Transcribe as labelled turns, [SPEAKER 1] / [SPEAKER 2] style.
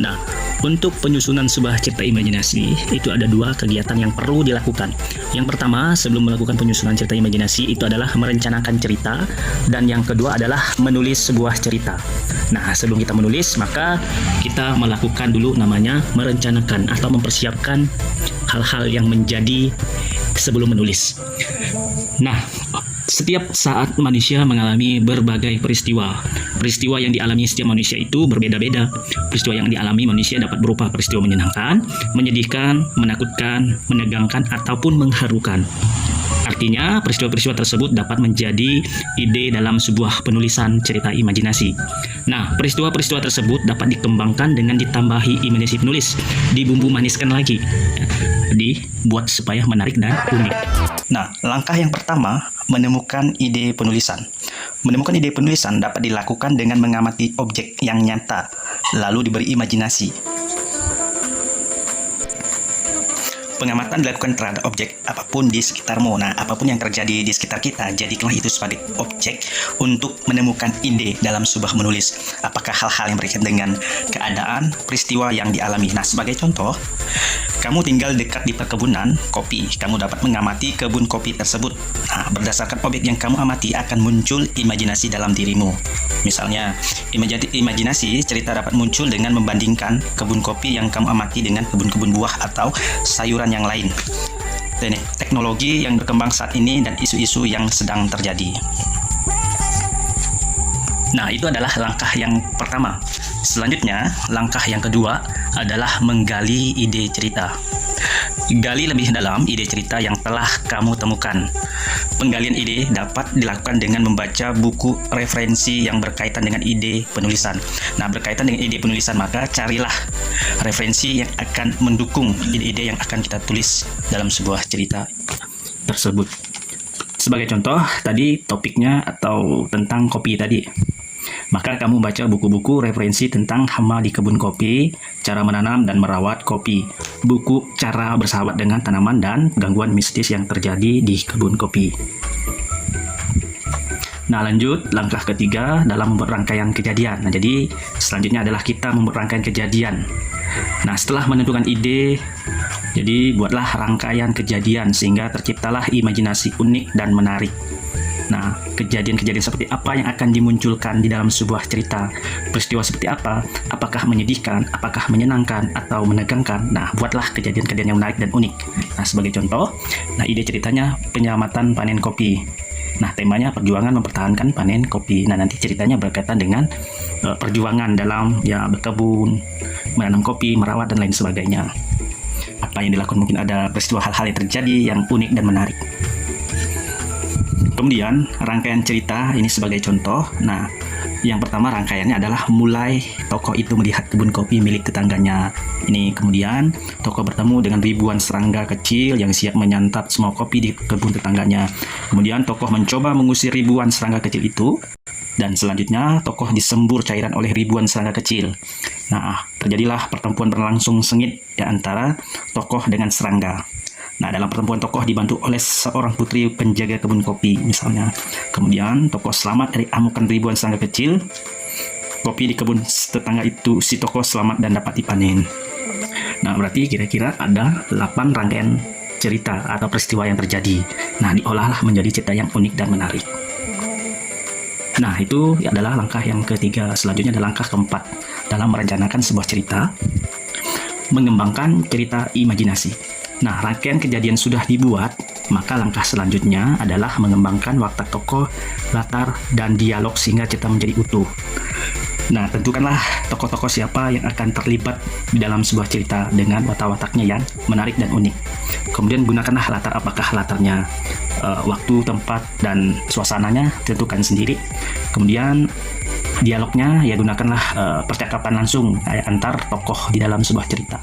[SPEAKER 1] Nah, untuk penyusunan sebuah cerita imajinasi itu ada dua kegiatan yang perlu dilakukan. Yang pertama, sebelum melakukan penyusunan cerita imajinasi itu adalah merencanakan cerita, dan yang kedua adalah menulis sebuah cerita. Nah, sebelum kita menulis, maka kita melakukan dulu namanya merencanakan atau mempersiapkan hal-hal yang menjadi sebelum menulis. Nah, setiap saat manusia mengalami berbagai peristiwa. Peristiwa yang dialami setiap manusia itu berbeda-beda. Peristiwa yang dialami manusia dapat berupa peristiwa menyenangkan, menyedihkan, menakutkan, menegangkan, ataupun mengharukan. Artinya, peristiwa-peristiwa tersebut dapat menjadi ide dalam sebuah penulisan cerita imajinasi. Nah, peristiwa-peristiwa tersebut dapat dikembangkan dengan ditambahi imajinasi penulis, dibumbu maniskan lagi, dibuat supaya menarik dan unik.
[SPEAKER 2] Nah, langkah yang pertama, menemukan ide penulisan. Menemukan ide penulisan dapat dilakukan dengan mengamati objek yang nyata, lalu diberi imajinasi. Pengamatan dilakukan terhadap objek apapun di sekitarmu. Nah, apapun yang terjadi di sekitar kita, jadikanlah itu sebagai objek untuk menemukan ide dalam sebuah menulis. Apakah hal-hal yang berkaitan dengan keadaan, peristiwa yang dialami. Nah, sebagai contoh, kamu tinggal dekat di perkebunan kopi. Kamu dapat mengamati kebun kopi tersebut. Nah, berdasarkan objek yang kamu amati akan muncul imajinasi dalam dirimu. Misalnya, imajinasi cerita dapat muncul dengan membandingkan kebun kopi yang kamu amati dengan kebun-kebun buah atau sayuran yang lain. Teknologi yang berkembang saat ini dan isu-isu yang sedang terjadi. Nah, itu adalah langkah yang pertama. Selanjutnya, langkah yang kedua adalah menggali ide cerita. Gali lebih dalam ide cerita yang telah kamu temukan. Penggalian ide dapat dilakukan dengan membaca buku referensi yang berkaitan dengan ide penulisan. Nah, berkaitan dengan ide penulisan, maka carilah referensi yang akan mendukung ide-ide yang akan kita tulis dalam sebuah cerita tersebut. Sebagai contoh, tadi topiknya atau tentang kopi tadi. Maka kamu baca buku-buku referensi tentang hama di kebun kopi, cara menanam dan merawat kopi, buku cara bersahabat dengan tanaman dan gangguan mistis yang terjadi di kebun kopi. Nah, lanjut langkah ketiga dalam membuat rangkaian kejadian. Nah, jadi selanjutnya adalah kita membuat rangkaian kejadian. Nah, setelah menentukan ide, jadi buatlah rangkaian kejadian sehingga terciptalah imajinasi unik dan menarik. Nah, kejadian-kejadian seperti apa yang akan dimunculkan di dalam sebuah cerita? Peristiwa seperti apa? Apakah menyedihkan? Apakah menyenangkan? Atau menegangkan? Nah, buatlah kejadian-kejadian yang menarik dan unik. Nah, sebagai contoh, ide ceritanya penyelamatan panen kopi. Nah, temanya perjuangan mempertahankan panen kopi. Nah, nanti ceritanya berkaitan dengan perjuangan dalam berkebun, menanam kopi, merawat, dan lain sebagainya. Apa yang dilakukan, mungkin ada peristiwa hal-hal yang terjadi yang unik dan menarik. Kemudian rangkaian cerita ini sebagai contoh. Nah, yang pertama rangkaiannya adalah mulai tokoh itu melihat kebun kopi milik tetangganya. Ini kemudian tokoh bertemu dengan ribuan serangga kecil yang siap menyantap semua kopi di kebun tetangganya. Kemudian tokoh mencoba mengusir ribuan serangga kecil itu. Dan selanjutnya tokoh disembur cairan oleh ribuan serangga kecil. Nah, terjadilah pertempuran berlangsung sengit di antara tokoh dengan serangga. Nah, dalam pertemuan tokoh dibantu oleh seorang putri penjaga kebun kopi misalnya. Kemudian tokoh selamat dari amukan ribuan serangga kecil. Kopi di kebun tetangga itu si tokoh selamat dan dapat dipanen. Nah, berarti kira-kira ada 8 rangkaian cerita atau peristiwa yang terjadi. Nah, diolahlah menjadi cerita yang unik dan menarik. Nah, itu adalah langkah yang ketiga. Selanjutnya adalah langkah keempat dalam merencanakan sebuah cerita, mengembangkan cerita imajinasi. Nah, rangkaian kejadian sudah dibuat, maka langkah selanjutnya adalah mengembangkan watak tokoh, latar, dan dialog sehingga cerita menjadi utuh. Nah, tentukanlah tokoh-tokoh siapa yang akan terlibat di dalam sebuah cerita dengan watak-wataknya yang menarik dan unik. Kemudian gunakanlah latar, apakah latarnya waktu, tempat, dan suasananya tentukan sendiri. Kemudian dialognya gunakanlah percakapan langsung antar tokoh di dalam sebuah cerita.